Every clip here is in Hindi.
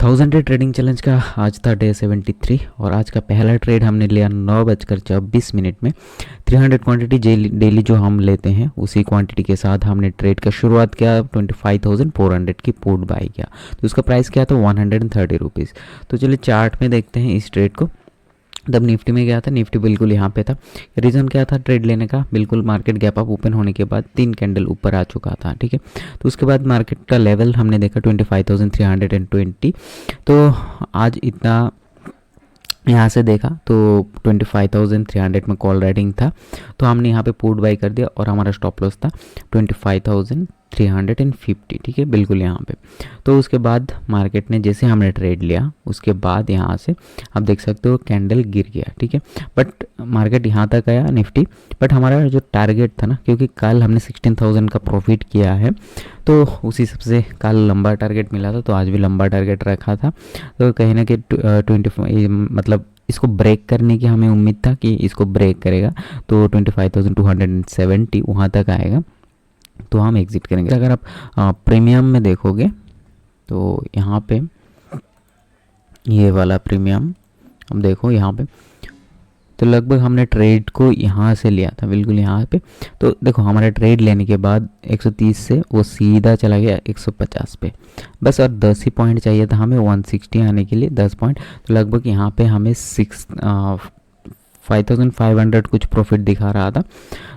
1000 डे ट्रेडिंग चैलेंज का आज था डे 73 और आज का पहला ट्रेड हमने लिया 9:24 में। 300 क्वांटिटी डेली जो हम लेते हैं उसी क्वांटिटी के साथ हमने ट्रेड का शुरुआत किया। 25,400 की पुट बाई किया तो उसका प्राइस क्या था 130 रुपीज़। तो चलिए चार्ट में देखते हैं इस ट्रेड को। तब निफ्टी में गया था, निफ्टी बिल्कुल यहाँ पे था। रीज़न क्या था ट्रेड लेने का, बिल्कुल मार्केट गैप अप ओपन होने के बाद 3 कैंडल ऊपर आ चुका था। ठीक है, तो उसके बाद मार्केट का लेवल हमने देखा 25,320। तो आज इतना यहाँ से देखा तो 25,300 में कॉल राइटिंग था, तो हमने यहाँ पे पुट बाई कर दिया और हमारा स्टॉप लॉस था 25,350। ठीक है, बिल्कुल यहाँ पे। तो उसके बाद मार्केट ने जैसे हमने ट्रेड लिया उसके बाद यहाँ से आप देख सकते हो कैंडल गिर गया। ठीक है, बट मार्केट यहाँ तक आया निफ्टी, बट हमारा जो टारगेट था ना, क्योंकि कल हमने 16,000 का प्रॉफिट किया है तो उसी सबसे कल लंबा टारगेट मिला था, तो आज भी लंबा टारगेट रखा था। तो कहीं ना कहीं मतलब इसको ब्रेक करने की हमें उम्मीद था कि इसको ब्रेक करेगा तो 25,270 वहाँ तक आएगा तो हम एग्ज़िट करेंगे। अगर आप प्रीमियम में देखोगे तो यहाँ पे ये वाला प्रीमियम हम देखो यहाँ पे, तो लगभग हमने ट्रेड को यहाँ से लिया था, बिल्कुल यहाँ पे। तो देखो हमारा ट्रेड लेने के बाद 130 से वो सीधा चला गया 150 पे बस, और 10 ही पॉइंट चाहिए था हमें 160 आने के लिए, 10 पॉइंट। तो लगभग यहाँ पे हमें 5,500 कुछ प्रॉफिट दिखा रहा था,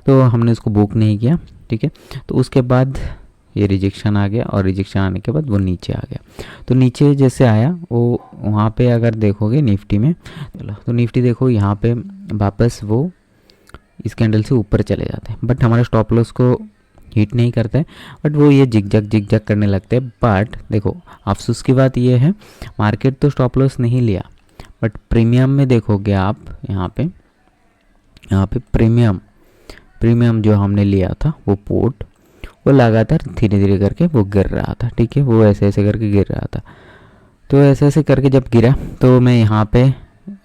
तो हमने उसको बुक नहीं किया। ठीक है, तो उसके बाद ये रिजेक्शन आ गया और रिजेक्शन आने के बाद वो नीचे आ गया। तो नीचे जैसे आया वो वहाँ पे अगर देखोगे निफ्टी में, चलो तो निफ्टी देखो यहाँ पे वापस वो इस कैंडल से ऊपर चले जाते हैं, बट हमारे स्टॉप लॉस को हिट नहीं करता है, बट वो ये जिग जग करने लगते हैं। बट देखो अफसोस की बात ये है मार्केट तो स्टॉप लॉस नहीं लिया, बट प्रीमियम में देखोगे आप यहाँ पे प्रीमियम जो हमने लिया था वो पोर्ट, वो लगातार धीरे धीरे करके वो गिर रहा था। ठीक है, वो ऐसे ऐसे करके गिर रहा था। तो ऐसे ऐसे करके जब गिरा तो मैं यहाँ पे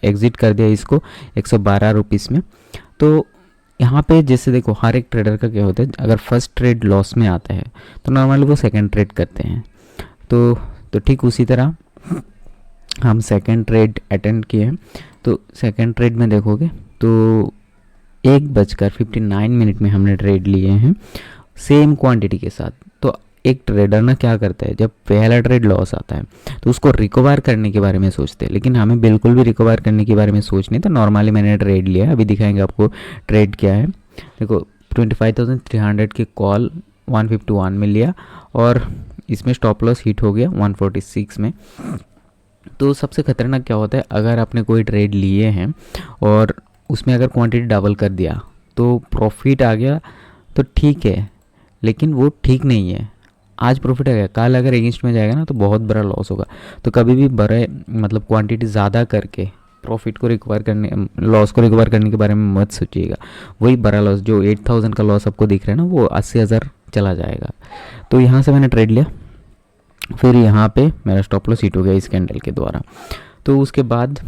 एग्ज़िट कर दिया इसको 112 रुपीज़ में। तो यहाँ पे जैसे देखो हर एक ट्रेडर का क्या होता है, अगर फर्स्ट ट्रेड लॉस में आता है तो नॉर्मली वो सेकंड ट्रेड करते हैं। तो ठीक उसी तरह हम सेकंड ट्रेड अटेंड किए हैं। तो सेकंड ट्रेड में देखोगे तो 1:59 में हमने ट्रेड लिए हैं सेम क्वांटिटी के साथ। तो एक ट्रेडर ना क्या करता है, जब पहला ट्रेड लॉस आता है तो उसको रिकवर करने के बारे में सोचते हैं, लेकिन हमें बिल्कुल भी रिकवर करने के बारे में सोच नहीं था। नॉर्मली मैंने ट्रेड लिया है, अभी दिखाएंगे आपको ट्रेड क्या है। देखो 25,300 की कॉल 151 में लिया और इसमें स्टॉप लॉस हिट हो गया 146 में। तो सबसे खतरनाक क्या होता है, अगर आपने कोई ट्रेड लिए हैं और उसमें अगर क्वांटिटी डबल कर दिया तो प्रॉफिट आ गया तो ठीक है, लेकिन वो ठीक नहीं है। आज प्रॉफिट आ गया, कल अगर अगेंस्ट में जाएगा ना तो बहुत बड़ा लॉस होगा। तो कभी भी बड़े मतलब क्वांटिटी ज़्यादा करके प्रॉफिट को रिकवर करने, लॉस को रिकवर करने के बारे में मत सोचिएगा। वही बड़ा लॉस जो 8,000 का लॉस आपको दिख रहा है ना, वो 80,000 चला जाएगा। तो यहाँ से मैंने ट्रेड लिया, फिर यहाँ पे मेरा स्टॉप लॉस हिट हो गया इस कैंडल के द्वारा। तो उसके बाद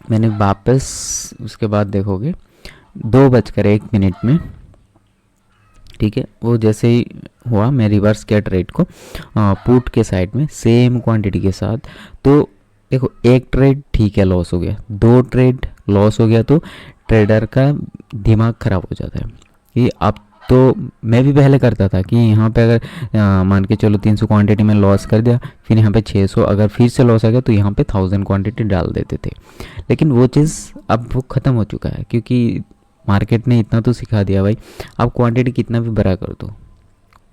मैंने वापस, उसके बाद देखोगे 2:01 में, ठीक है, वो जैसे ही हुआ मैं रिवर्स किया ट्रेड को पुट के साइड में सेम क्वांटिटी के साथ। तो देखो एक ट्रेड ठीक है लॉस हो गया, 2 ट्रेड लॉस हो गया तो ट्रेडर का दिमाग ख़राब हो जाता है। ये अब तो मैं भी पहले करता था कि यहाँ पे अगर मान के चलो 300 क्वांटिटी में लॉस कर दिया, फिर यहाँ पे 600 अगर फिर से लॉस आ गया तो यहाँ पे 1000 क्वांटिटी डाल देते थे। लेकिन वो चीज़ अब वो ख़त्म हो चुका है, क्योंकि मार्केट ने इतना तो सिखा दिया भाई, आप क्वांटिटी कितना भी बड़ा कर दो,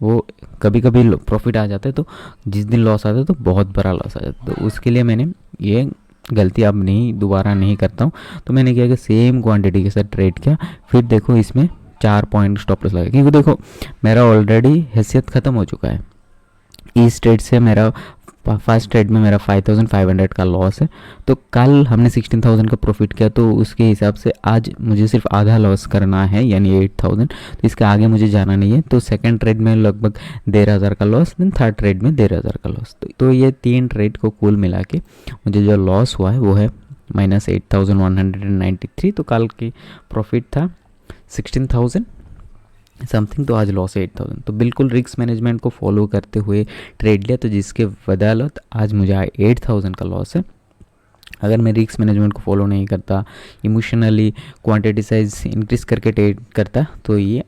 वो कभी कभी प्रॉफिट आ जाता है, तो जिस दिन लॉस आता है तो बहुत बड़ा लॉस आ जाता है। तो उसके लिए मैंने ये गलती अब दोबारा नहीं करता हूँ। तो मैंने किया कि सेम क्वांटिटी के साथ ट्रेड किया, फिर देखो इसमें 4 पॉइंट स्टॉप लॉस लगा, क्योंकि देखो मेरा ऑलरेडी हैसियत ख़त्म हो चुका है। इस ट्रेड से मेरा फर्स्ट ट्रेड में मेरा 5,500 का लॉस है, तो कल हमने 16,000 का प्रॉफिट किया, तो उसके हिसाब से आज मुझे सिर्फ आधा लॉस करना है यानी 8,000। तो इसके आगे मुझे जाना नहीं है। तो सेकंड ट्रेड में लगभग 13,000 का लॉस, देन थर्ड ट्रेड में 13,000 का लॉस। तो ये 3 ट्रेड को कुल मिला के मुझे जो लॉस हुआ है वो है -8,193। तो कल की प्रॉफिट था 16,000 समथिंग, तो आज लॉस है 8000। तो बिल्कुल रिस्क मैनेजमेंट को फॉलो करते हुए ट्रेड लिया, तो जिसके बदौलत आज मुझे 8000 का लॉस है। अगर मैं रिस्क मैनेजमेंट को फॉलो नहीं करता, इमोशनली क्वांटिटी साइज इंक्रीज करके ट्रेड करता, तो ये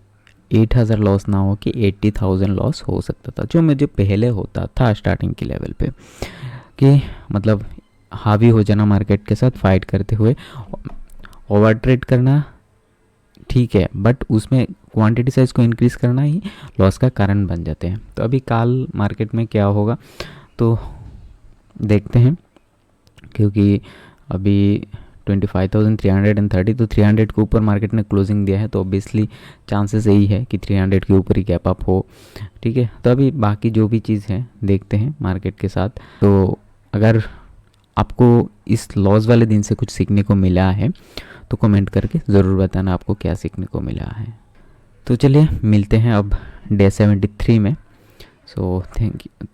8000 लॉस ना हो कि 80,000 लॉस हो सकता था, जो मुझे पहले होता था स्टार्टिंग के लेवल पे, कि मतलब हावी हो जाना मार्केट के साथ फाइट करते हुए। ओवर ट्रेड करना ठीक है, बट उसमें क्वांटिटी साइज को इंक्रीज़ करना ही लॉस का कारण बन जाते हैं। तो अभी काल मार्केट में क्या होगा तो देखते हैं, क्योंकि अभी 25,330, तो 300 के ऊपर मार्केट ने क्लोजिंग दिया है, तो ऑब्वियसली चांसेस यही है कि 300 के ऊपर ही गैप अप हो। ठीक है, तो अभी बाकी जो भी चीज़ है देखते हैं मार्केट के साथ। तो अगर आपको इस लॉस वाले दिन से कुछ सीखने को मिला है तो कमेंट करके ज़रूर बताना आपको क्या सीखने को मिला है। तो चलिए मिलते हैं अब डे 73 में। So thank you.